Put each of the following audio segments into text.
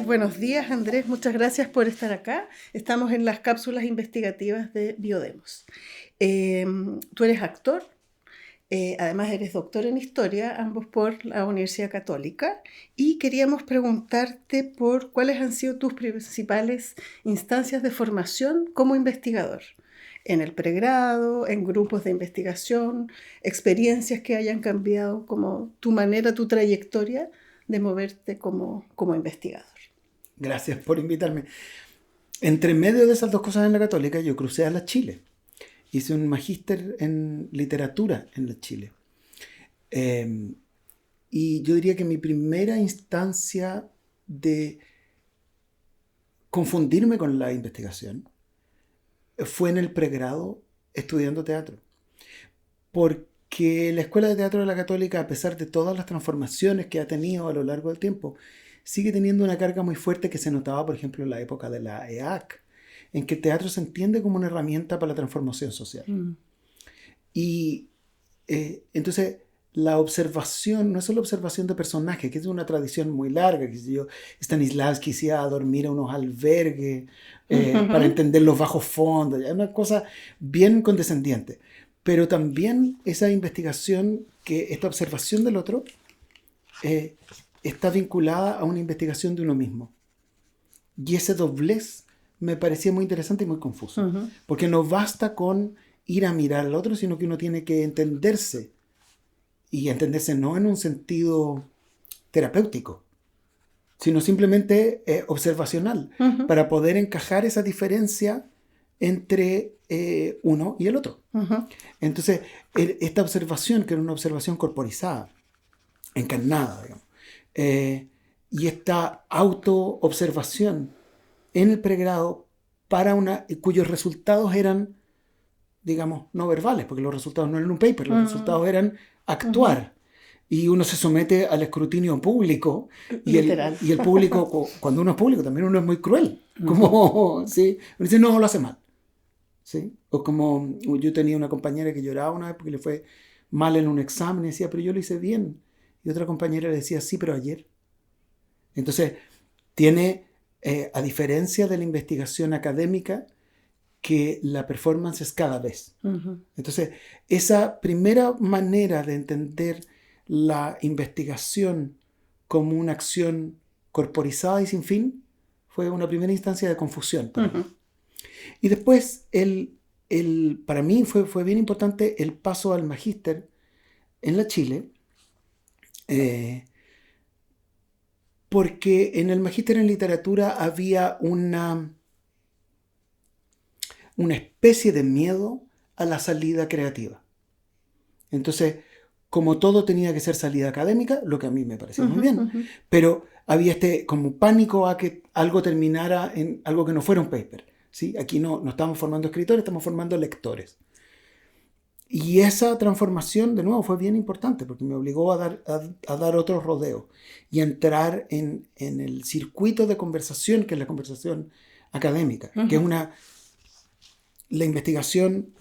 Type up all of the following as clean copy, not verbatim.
buenos días Andrés, muchas gracias por estar acá. Estamos en las cápsulas investigativas de Biodemos. Tú eres actor, además eres doctor en historia, ambos por la Universidad Católica, y queríamos preguntarte por cuáles han sido tus principales instancias de formación como investigador. En el pregrado, en grupos de investigación, experiencias que hayan cambiado como tu manera, tu trayectoria de moverte como investigador. Gracias por invitarme. Entre medio de esas dos cosas en la Católica, yo crucé a la Chile. Hice un magíster en literatura en la Chile. Y yo diría que mi primera instancia de confundirme con la investigación fue en el pregrado estudiando teatro. Porque la Escuela de Teatro de la Católica, a pesar de todas las transformaciones que ha tenido a lo largo del tiempo, sigue teniendo una carga muy fuerte que se notaba, por ejemplo, en la época de la EAC, en que el teatro se entiende como una herramienta para la transformación social. Y entonces la observación no es solo observación de personajes, que es una tradición muy larga, que yo, Stanislavski se iba a dormir a unos albergues para entender los bajos fondos, es una cosa bien condescendiente. Pero también esa investigación, esta observación del otro, está vinculada a una investigación de uno mismo. Y ese doblez me parecía muy interesante y muy confuso. Porque no basta con ir a mirar al otro, sino que uno tiene que entenderse. Y entenderse no en un sentido terapéutico, sino simplemente observacional, para poder encajar esa diferencia entre uno y el otro. Entonces, esta observación, que era una observación corporizada, encarnada, digamos, y esta autoobservación en el pregrado cuyos resultados eran, digamos, no verbales, porque los resultados no eran un paper, los resultados eran actuar. Y uno se somete al escrutinio público y el público, cuando uno es público, también uno es muy cruel. Como, ¿sí? Uno dice, no, lo hace mal. ¿Sí? O como yo tenía una compañera que lloraba una vez porque le fue mal en un examen y decía, pero yo lo hice bien. Y otra compañera le decía, sí, pero ayer. Entonces, tiene, a diferencia de la investigación académica, que la performance es cada vez. Entonces, esa primera manera de entender la investigación como una acción corporizada y sin fin fue una primera instancia de confusión para mí. Y después, para mí fue bien importante el paso al magíster en la Chile, porque en el magíster en literatura había una especie de miedo a la salida creativa. Entonces, como todo tenía que ser salida académica, lo que a mí me parecía muy bien, pero había como pánico a que algo terminara en algo que no fuera un paper. ¿Sí? Aquí no estamos formando escritores, estamos formando lectores. Y esa transformación, de nuevo, fue bien importante porque me obligó a dar otros rodeos y a entrar en el circuito de conversación, que es la conversación académica, que es la investigación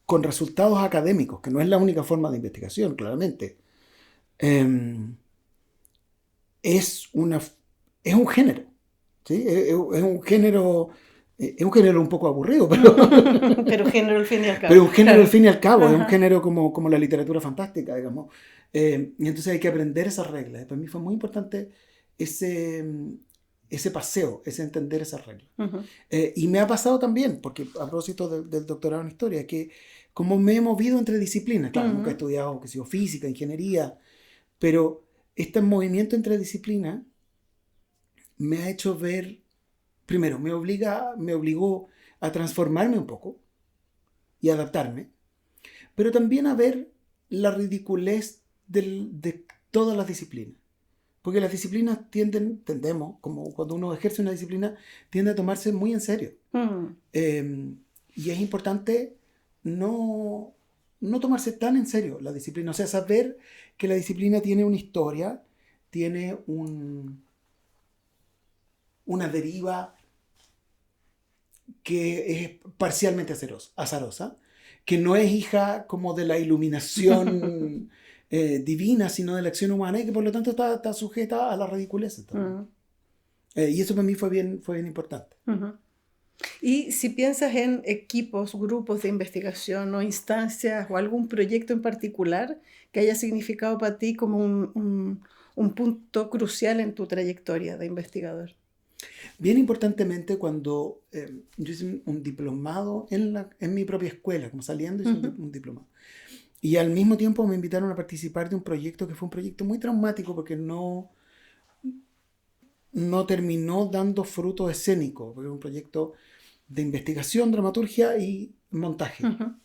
con resultados académicos, que no es la única forma de investigación, claramente. Es un género. ¿Sí? Es un género... Es un género un poco aburrido, pero género al fin y al cabo. Pero un género al fin y al cabo, es un género como la literatura fantástica, digamos. Y entonces hay que aprender esas reglas. Para mí fue muy importante ese paseo, ese entender esas reglas. Y me ha pasado también, porque a propósito del doctorado en historia, que como me he movido entre disciplinas, claro, nunca he estudiado física, ingeniería, pero este movimiento entre disciplinas me ha hecho ver, primero, me obligó a transformarme un poco y adaptarme, pero también a ver la ridiculez de todas las disciplinas. Porque las disciplinas tendemos, como cuando uno ejerce una disciplina, tiende a tomarse muy en serio. Y es importante no tomarse tan en serio la disciplina. O sea, saber que la disciplina tiene una historia, tiene una deriva que es parcialmente azarosa, que no es hija como de la iluminación divina, sino de la acción humana, y que por lo tanto está sujeta a la ridiculez. Y eso para mí fue bien importante. Uh-huh. Y si piensas en equipos, grupos de investigación o instancias o algún proyecto en particular que haya significado para ti como un punto crucial en tu trayectoria de investigador. Bien importantemente cuando yo hice un diplomado en mi propia escuela, como saliendo hice un diplomado. Y al mismo tiempo me invitaron a participar de un proyecto que fue un proyecto muy traumático porque no terminó dando fruto escénico, porque era un proyecto de investigación, dramaturgia y montaje. Uh-huh.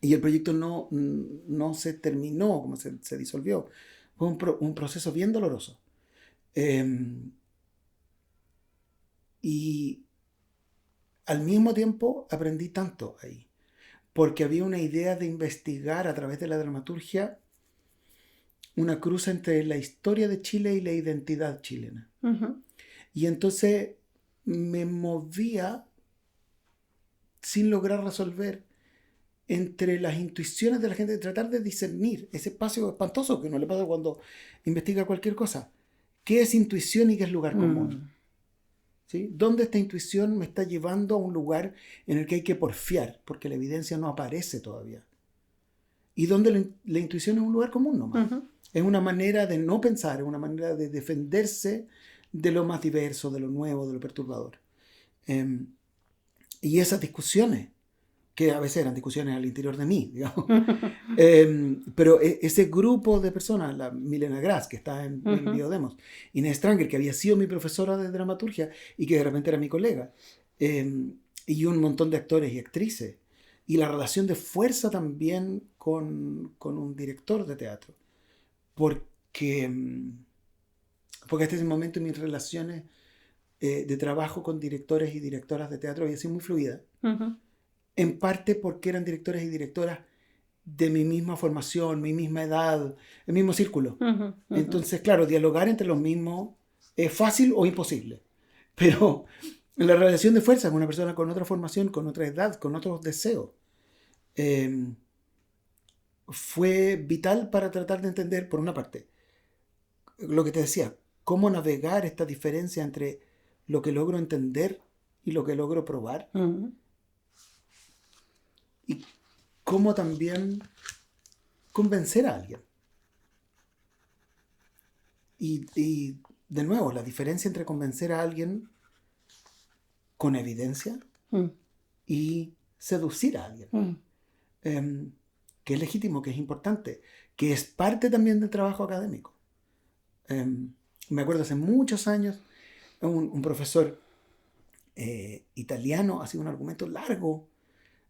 Y el proyecto no se terminó, como se disolvió. Fue un proceso bien doloroso. Y al mismo tiempo aprendí tanto ahí, porque había una idea de investigar a través de la dramaturgia una cruz entre la historia de Chile y la identidad chilena. Uh-huh. Y entonces me movía sin lograr resolver entre las intuiciones de la gente, de tratar de discernir ese espacio espantoso que uno le pasa cuando investiga cualquier cosa. ¿Qué es intuición y qué es lugar común? ¿Sí? ¿Dónde esta intuición me está llevando a un lugar en el que hay que porfiar? Porque la evidencia no aparece todavía. ¿Y dónde la intuición es un lugar común nomás? Uh-huh. Es una manera de no pensar, es una manera de defenderse de lo más diverso, de lo nuevo, de lo perturbador. Y esas discusiones, que a veces eran discusiones al interior de mí, digamos. Pero ese grupo de personas, la Milena Gras, que está en Biodemos, Inés Stranger, que había sido mi profesora de dramaturgia y que de repente era mi colega, y un montón de actores y actrices, y la relación de fuerza también con un director de teatro, porque hasta ese momento mis relaciones de trabajo con directores y directoras de teatro había sido muy fluida. Uh-huh. En parte porque eran directores y directoras de mi misma formación, mi misma edad, el mismo círculo. Uh-huh, uh-huh. Entonces, claro, dialogar entre los mismos es fácil o imposible. Pero la relación de fuerza con una persona con otra formación, con otra edad, con otros deseos, fue vital para tratar de entender, por una parte, lo que te decía, cómo navegar esta diferencia entre lo que logro entender y lo que logro probar. Uh-huh. Y cómo también convencer a alguien. Y de nuevo, la diferencia entre convencer a alguien con evidencia y seducir a alguien. Que es legítimo, que es importante, que es parte también del trabajo académico. Me acuerdo hace muchos años, un profesor italiano hacía un argumento largo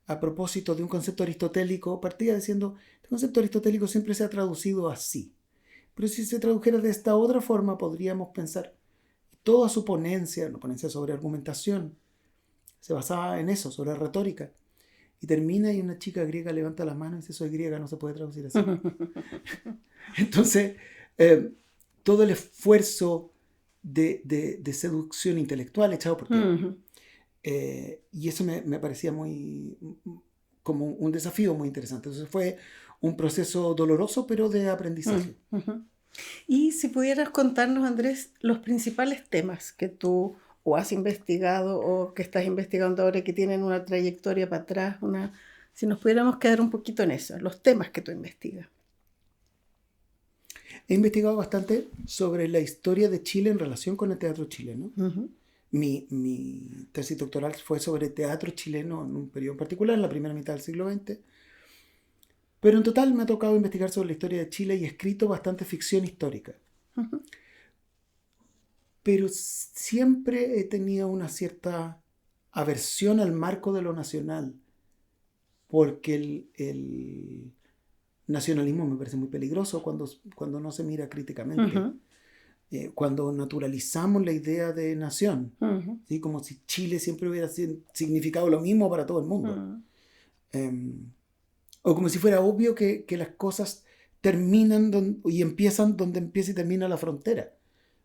a propósito de un concepto aristotélico. Partía diciendo, este concepto aristotélico siempre se ha traducido así, pero si se tradujera de esta otra forma podríamos pensar. Toda su ponencia, una ponencia sobre argumentación, se basaba en eso, sobre retórica, y termina y una chica griega levanta la mano y dice, soy griega, no se puede traducir así. Entonces todo el esfuerzo de seducción intelectual echado por tierra. Uh-huh. Y eso me parecía como un desafío muy interesante. Entonces fue un proceso doloroso, pero de aprendizaje. Uh-huh. Y si pudieras contarnos, Andrés, los principales temas que tú o has investigado o que estás investigando ahora que tienen una trayectoria para atrás, si nos pudiéramos quedar un poquito en eso, los temas que tú investigas. He investigado bastante sobre la historia de Chile en relación con el teatro chileno. Uh-huh. Mi tesis doctoral fue sobre teatro chileno en un periodo en particular, en la primera mitad del siglo XX. Pero en total me ha tocado investigar sobre la historia de Chile y he escrito bastante ficción histórica. Uh-huh. Pero siempre he tenido una cierta aversión al marco de lo nacional, porque el nacionalismo me parece muy peligroso cuando no se mira críticamente. Uh-huh. Cuando naturalizamos la idea de nación, uh-huh. ¿sí? Como si Chile siempre hubiera significado lo mismo para todo el mundo. Uh-huh. O como si fuera obvio que las cosas terminan y empiezan donde empieza y termina la frontera.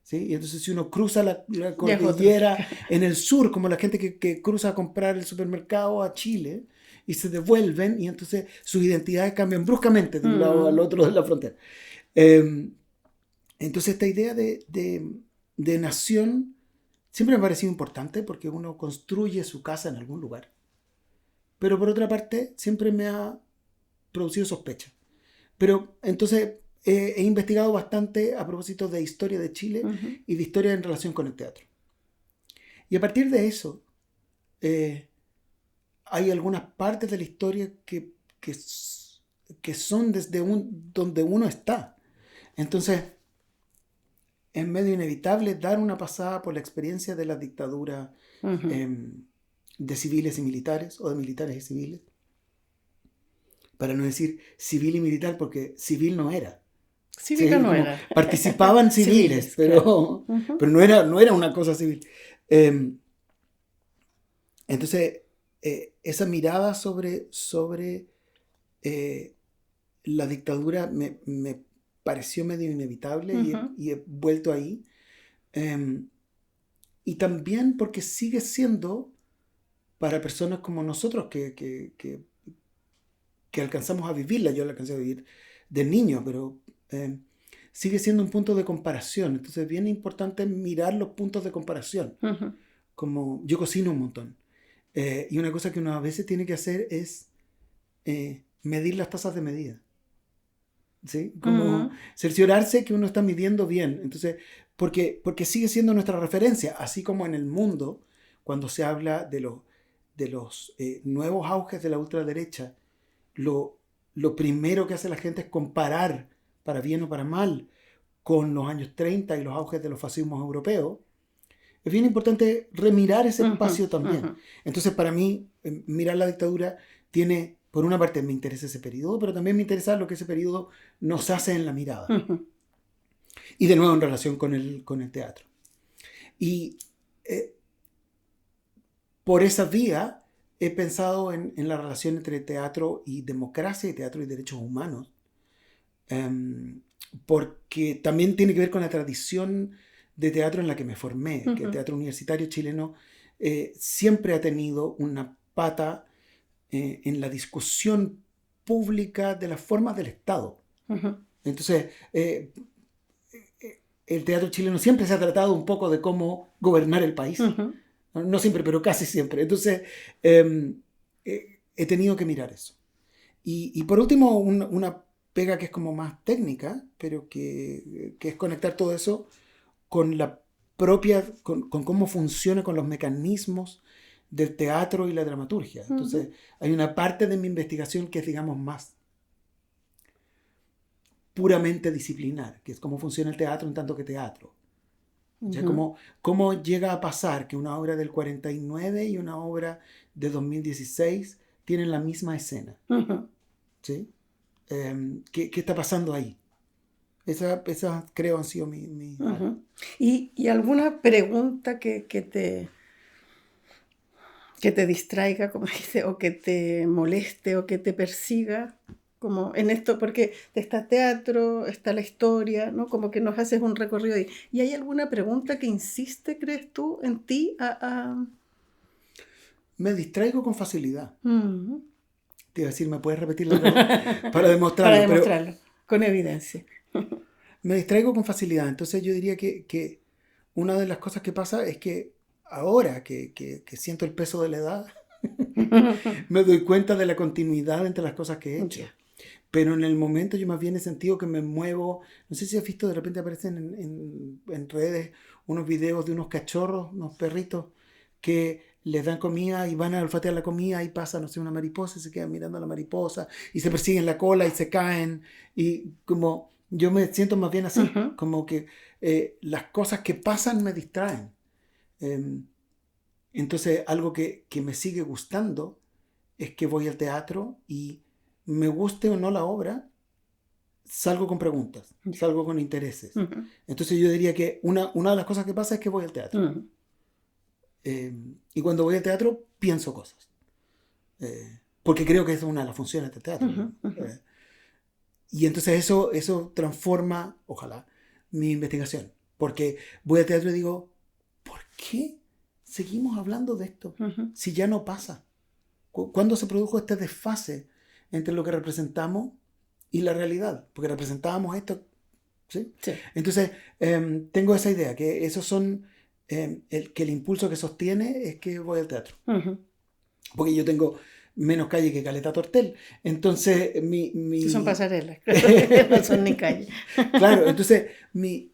¿Sí? Y entonces si uno cruza la cordillera en el sur, como la gente que cruza a comprar el supermercado a Chile y se devuelven, y entonces sus identidades cambian bruscamente de un lado al otro de la frontera. Entonces esta idea de nación siempre me ha parecido importante porque uno construye su casa en algún lugar. Pero por otra parte, siempre me ha producido sospecha. Pero entonces he investigado bastante a propósito de historia de Chile y de historia en relación con el teatro. Y a partir de eso, hay algunas partes de la historia que son desde donde uno está. Entonces, es medio inevitable dar una pasada por la experiencia de la dictadura de civiles y militares, o de militares y civiles, para no decir civil y militar, porque civil no era. Cívica Sí, no como era. participaban civiles, pero, claro. pero no era una cosa civil. Entonces, esa mirada sobre la dictadura me pareció medio inevitable y he vuelto ahí. Y también porque sigue siendo para personas como nosotros que alcanzamos a vivirla. Yo la alcancé a vivir de niño, pero sigue siendo un punto de comparación. Entonces es bien importante mirar los puntos de comparación. Como yo cocino un montón. Y una cosa que uno a veces tiene que hacer es medir las tazas de medida. ¿Sí? Como cerciorarse que uno está midiendo bien. Entonces, porque sigue siendo nuestra referencia, así como en el mundo, cuando se habla de los nuevos auges de la ultraderecha, lo primero que hace la gente es comparar, para bien o para mal, con los años 30 y los auges de los fascismos europeos. Es bien importante remirar ese espacio también. Entonces, para mí, mirar la dictadura tiene, por una parte, me interesa ese periodo, pero también me interesa lo que ese periodo nos hace en la mirada. Y de nuevo en relación con el teatro. Y por esa vía he pensado en la relación entre teatro y democracia y teatro y derechos humanos. Porque también tiene que ver con la tradición de teatro en la que me formé, que el teatro universitario chileno siempre ha tenido una pata en la discusión pública de las formas del Estado. Entonces, el teatro chileno siempre se ha tratado un poco de cómo gobernar el país. No siempre, pero casi siempre. Entonces, he tenido que mirar eso. Y por último, una pega que es como más técnica, pero que es conectar todo eso con la propia, con cómo funciona, con los mecanismos del teatro y la dramaturgia. Entonces, hay una parte de mi investigación que es, digamos, más puramente disciplinar, que es cómo funciona el teatro en tanto que teatro. O sea, cómo llega a pasar que una obra del 49 y una obra de 2016 tienen la misma escena. ¿Sí? ¿Qué está pasando ahí? Esa creo han sido mi ¿Y alguna pregunta que te distraiga, como dice, o que te moleste o que te persiga, como en esto, porque está teatro, está la historia, ¿no? Como que nos haces un recorrido ahí. ¿Y hay alguna pregunta que insiste, crees tú, en ti? Me distraigo con facilidad. Te iba a decir, ¿me puedes repetir la pregunta? Para demostrarlo. Para demostrarlo, con evidencia. Me distraigo con facilidad. Entonces yo diría que una de las cosas que pasa es que ahora que siento el peso de la edad, me doy cuenta de la continuidad entre las cosas que he hecho. Pero en el momento yo más bien he sentido que me muevo. No sé si has visto, de repente aparecen en redes unos videos de unos cachorros, unos perritos, que les dan comida y van a olfatear la comida y pasa, no sé, una mariposa y se quedan mirando a la mariposa y se persiguen la cola y se caen. Y como yo me siento más bien así, como que las cosas que pasan me distraen. Entonces, algo que me sigue gustando es que voy al teatro y me guste o no la obra, salgo con preguntas, salgo con intereses. Entonces yo diría que una de las cosas que pasa es que voy al teatro. Y cuando voy al teatro pienso cosas. Porque creo que es una de las funciones del teatro. Y entonces eso transforma, ojalá, mi investigación. Porque voy al teatro y digo, ¿por qué seguimos hablando de esto si ya no pasa? ¿Cuándo se produjo este desfase entre lo que representamos y la realidad? Porque representábamos esto, ¿sí? Sí. Entonces, tengo esa idea, que esos son que el impulso que sostiene es que voy al teatro. Porque yo tengo menos calle que Caleta Tortel. Entonces, Sí, son pasarelas, no son ni calle. Claro, entonces mi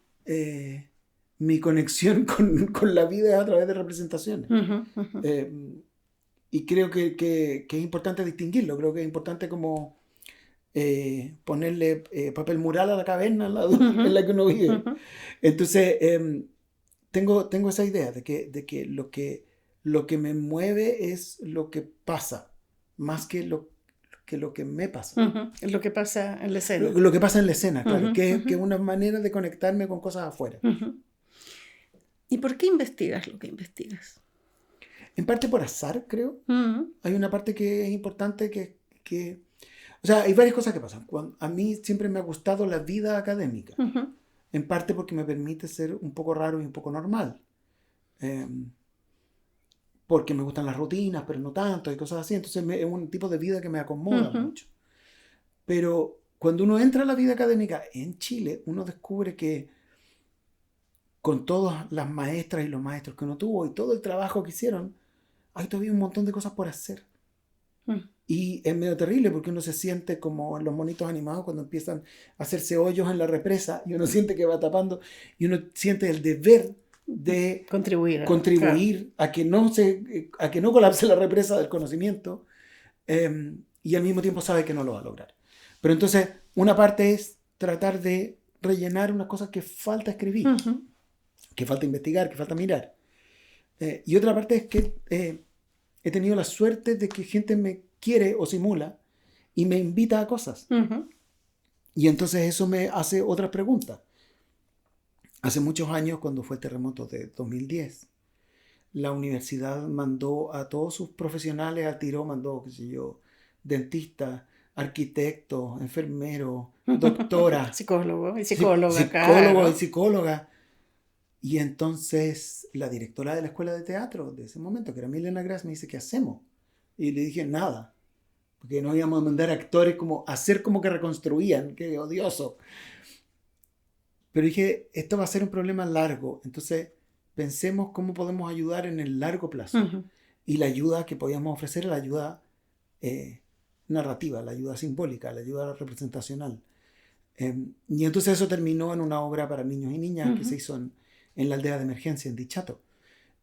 conexión con la vida es a través de representaciones. Y creo que es importante distinguirlo. Creo que es importante como ponerle papel mural a la caverna en la que uno vive. Entonces, tengo esa idea de que lo que me mueve es lo que pasa, más que lo que me pasa. Lo que pasa en la escena. Lo que pasa en la escena, claro, que es una manera de conectarme con cosas afuera. ¿Y por qué investigas lo que investigas? En parte por azar, creo. Hay una parte que es importante que... O sea, hay varias cosas que pasan. A mí siempre me ha gustado la vida académica. En parte porque me permite ser un poco raro y un poco normal. Porque me gustan las rutinas, pero no tanto, y cosas así. Entonces es un tipo de vida que me acomoda mucho. Pero cuando uno entra a la vida académica en Chile, uno descubre que con todas las maestras y los maestros que uno tuvo y todo el trabajo que hicieron, hay todavía un montón de cosas por hacer. Y es medio terrible porque uno se siente como en los monitos animados cuando empiezan a hacerse hoyos en la represa y uno siente que va tapando y uno siente el deber de contribuir claro, a que no colapse la represa del conocimiento, y al mismo tiempo sabe que no lo va a lograr. Pero entonces una parte es tratar de rellenar unas cosas que falta escribir, que falta investigar, que falta mirar. Y otra parte es que he tenido la suerte de que gente me quiere o simula y me invita a cosas. Y entonces eso me hace otras preguntas. Hace muchos años, cuando fue el terremoto de 2010, la universidad mandó a todos sus profesionales al tiro, mandó, qué sé yo, dentistas, arquitectos, enfermeros, doctoras, psicólogos y psicólogas. Y entonces la directora de la escuela de teatro de ese momento, que era Milena Gras, me dice, ¿qué hacemos? Y le dije, nada, porque no íbamos a mandar actores como a hacer como que reconstruían, qué odioso. Pero dije, esto va a ser un problema largo, entonces pensemos cómo podemos ayudar en el largo plazo. Y la ayuda que podíamos ofrecer era la ayuda narrativa, la ayuda simbólica, la ayuda representacional. Y entonces eso terminó en una obra para niños y niñas que se hizo en la aldea de emergencia, en Dichato.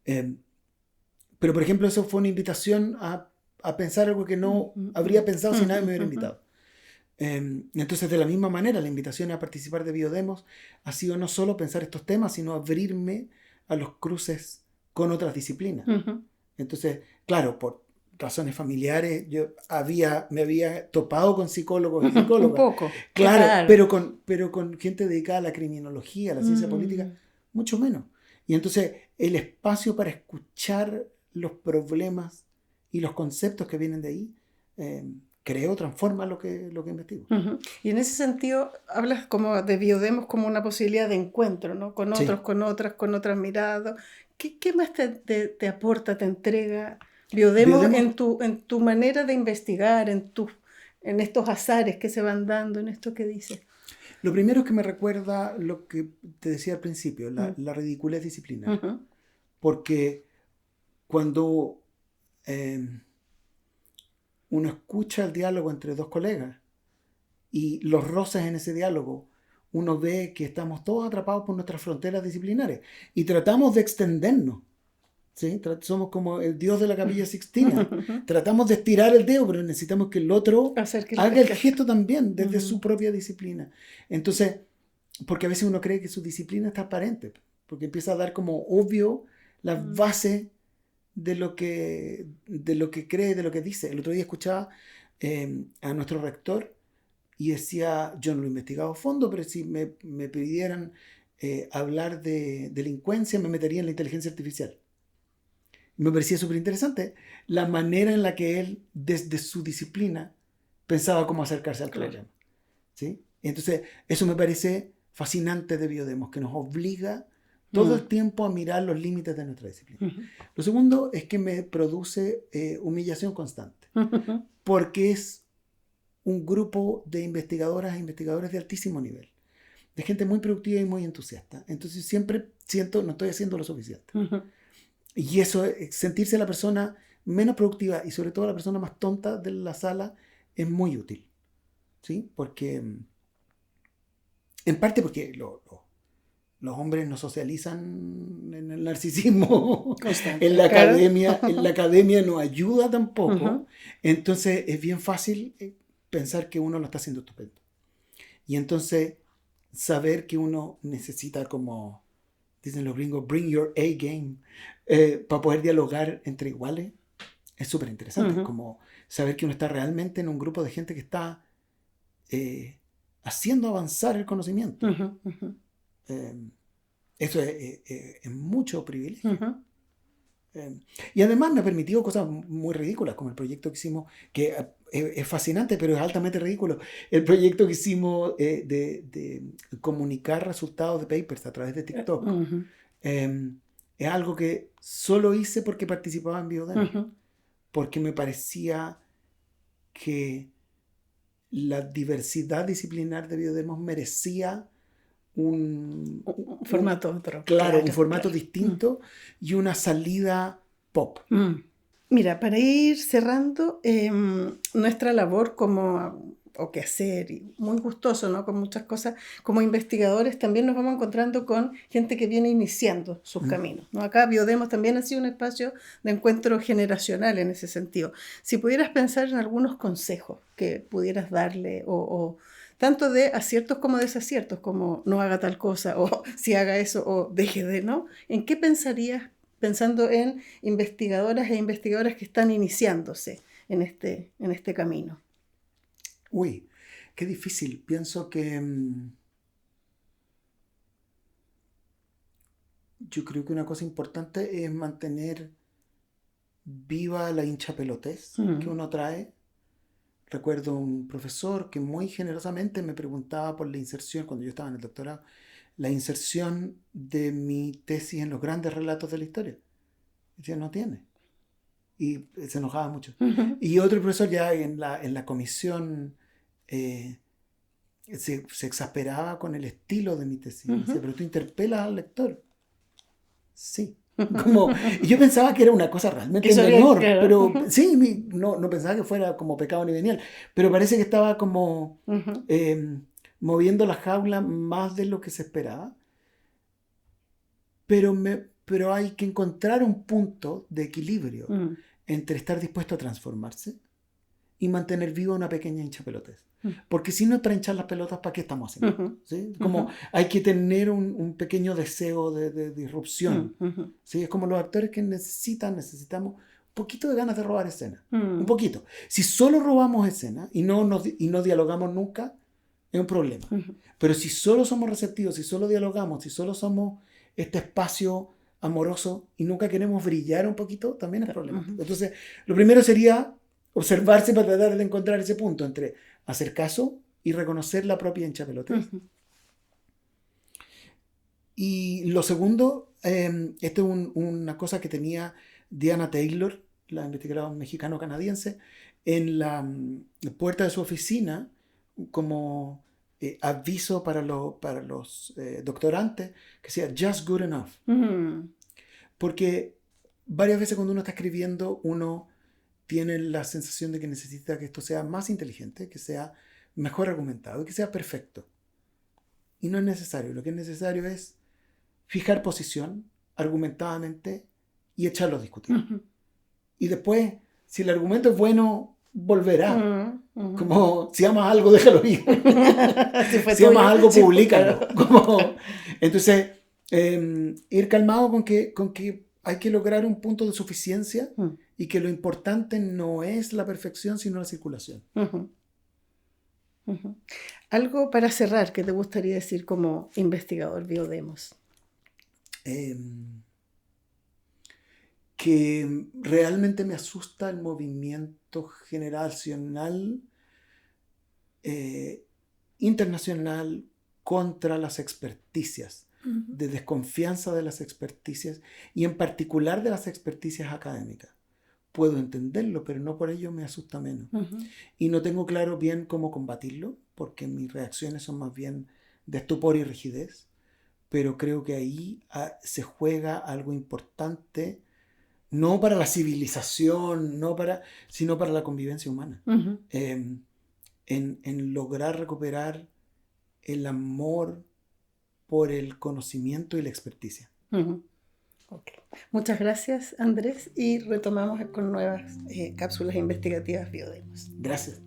Pero, por ejemplo, eso fue una invitación a pensar algo que no habría pensado si nadie me hubiera invitado. Entonces, de la misma manera, la invitación a participar de Biodemos ha sido no solo pensar estos temas, sino abrirme a los cruces con otras disciplinas. Entonces, claro, por razones familiares, yo me había topado con psicólogos y psicólogas. Un poco. Claro, pero con gente dedicada a la criminología, a la ciencia política, mucho menos. Y entonces, el espacio para escuchar los problemas y los conceptos que vienen de ahí, transforma lo que investigo. Y en ese sentido, hablas como de Biodemos como una posibilidad de encuentro, ¿no? Con otros, sí, con otras miradas. ¿Qué más te aporta, te entrega Biodemos en tu manera de investigar, en estos azares que se van dando, en esto que dices? Lo primero es que me recuerda lo que te decía al principio, la ridiculez disciplinaria. Porque cuando uno escucha el diálogo entre dos colegas y los roces en ese diálogo, uno ve que estamos todos atrapados por nuestras fronteras disciplinarias y tratamos de extendernos. ¿Sí? Somos como el dios de la Capilla Sixtina. Tratamos de estirar el dedo, pero necesitamos que el otro haga el gesto también desde su propia disciplina. Entonces, porque a veces uno cree que su disciplina está aparente, porque empieza a dar como obvio las bases de lo que cree, de lo que dice. El otro día escuchaba a nuestro rector y decía, yo no lo he investigado a fondo, pero si me pidieran hablar de delincuencia, me metería en la inteligencia artificial. Me parecía súper interesante la manera en la que él, desde su disciplina, pensaba cómo acercarse al problema. ¿Sí? Entonces, eso me parece fascinante de Biodemos, que nos obliga todo el tiempo a mirar los límites de nuestra disciplina. Lo segundo es que me produce humillación constante, porque es un grupo de investigadoras e investigadores de altísimo nivel. de gente muy productiva y muy entusiasta. Entonces siempre siento, no estoy haciendo lo suficiente. Y eso, sentirse la persona menos productiva y sobre todo la persona más tonta de la sala es muy útil. ¿Sí? Porque, en parte porque los hombres no socializan en el narcisismo Constante, en la claro. academia no ayuda tampoco. Ujú. Entonces es bien fácil pensar que uno lo está haciendo estupendo. Y entonces saber que uno necesita, como dicen los gringos, bring your A game, para poder dialogar entre iguales, es súper interesante. Ujú. Como saber que uno está realmente en un grupo de gente que está haciendo avanzar el conocimiento. Ujú. Ujú. Eso es mucho privilegio. Ujú. Y además me ha permitido cosas muy ridículas, como el proyecto que hicimos, que es fascinante, pero es altamente ridículo. El proyecto que hicimos de comunicar resultados de papers a través de TikTok. Ujú. Es algo que solo hice porque participaba en Biodemo. Ujú. Porque me parecía que la diversidad disciplinar de Biodemos merecía un Formato otro, claro, un claro, formato claro. distinto y una salida pop. Mira, para ir cerrando, nuestra labor como, o quehacer, y muy gustoso, ¿no? Con muchas cosas, como investigadores también nos vamos encontrando con gente que viene iniciando sus Mm. caminos, ¿no? Acá Biodemos también ha sido un espacio de encuentro generacional en ese sentido. Si pudieras pensar en algunos consejos que pudieras darle, o tanto de aciertos como desaciertos, como no haga tal cosa, o si haga eso, o deje de, ¿no? ¿En qué pensarías pensando en investigadoras e investigadores que están iniciándose en este camino? Uy, qué difícil. Pienso que yo creo que una cosa importante es mantener viva la hinchapelotez que Mm. uno trae. Recuerdo un profesor que muy generosamente me preguntaba por la inserción, cuando yo estaba en el doctorado, la inserción de mi tesis en los grandes relatos de la historia. Decía, no tiene. Y se enojaba mucho. Ujú. Y otro profesor ya en la comisión eh, se exasperaba con el estilo de mi tesis. Me decía, Ujú. pero tú interpelas al lector. Sí. Y yo pensaba que era una cosa Que realmente eso había, menor, claro. pero Ujú. sí, no pensaba que fuera como pecado ni venial, pero parece que estaba como Ujú. moviendo la jaula más de lo que se esperaba, pero hay que encontrar un punto de equilibrio Mm. entre estar dispuesto a transformarse y mantener viva una pequeña hinchapelotez. Mm. Porque si no es para hinchar las pelotas, ¿para qué estamos haciendo Ujú. esto? ¿Sí? Como Ujú. hay que tener un pequeño deseo de disrupción. Ujú. ¿Sí? Es como los actores que necesitamos un poquito de ganas de robar escena. Un Mm. poquito. Si solo robamos escena y no dialogamos nunca, es un problema. Ujú. Pero si solo somos receptivos, si solo dialogamos, si solo somos este espacio amoroso y nunca queremos brillar un poquito, también es problemático. Ujú. Entonces, lo primero sería observarse para tratar de encontrar ese punto entre hacer caso y reconocer la propia hinchapelotez. Ujú. Y lo segundo, esto es una cosa que tenía Diana Taylor, la investigadora mexicano-canadiense, en la puerta de su oficina como aviso para los doctorantes, que sea just good enough. Mm. Porque varias veces cuando uno está escribiendo, uno tiene la sensación de que necesita que esto sea más inteligente, que sea mejor argumentado y que sea perfecto. Y no es necesario. Lo que es necesario es fijar posición argumentadamente y echarlo a discutir. Ujú. Y después, si el argumento es bueno, volverá. Mm. Ujú. Como si amas algo, déjalo ir. Si fue Si amas tuyo, algo, sí, pues, claro. públicalo. Entonces, ir calmado con que hay que lograr un punto de suficiencia Mm. y que lo importante no es la perfección, sino la circulación. Ujú. Ujú. Algo para cerrar que te gustaría decir como investigador Biodemos. Eh, que realmente me asusta el movimiento generacional internacional contra las experticias, Ujú. de desconfianza de las experticias y en particular de las experticias académicas. Puedo entenderlo, pero no por ello me asusta menos. Ujú. Y no tengo claro bien cómo combatirlo, porque mis reacciones son más bien de estupor y rigidez, pero creo que ahí se juega algo importante, no para la civilización, sino para la convivencia humana. Ujú. En lograr recuperar el amor por el conocimiento y la experticia. Ujú. Ok. Muchas gracias, Andrés, y retomamos con nuevas cápsulas investigativas Biodemos. Gracias.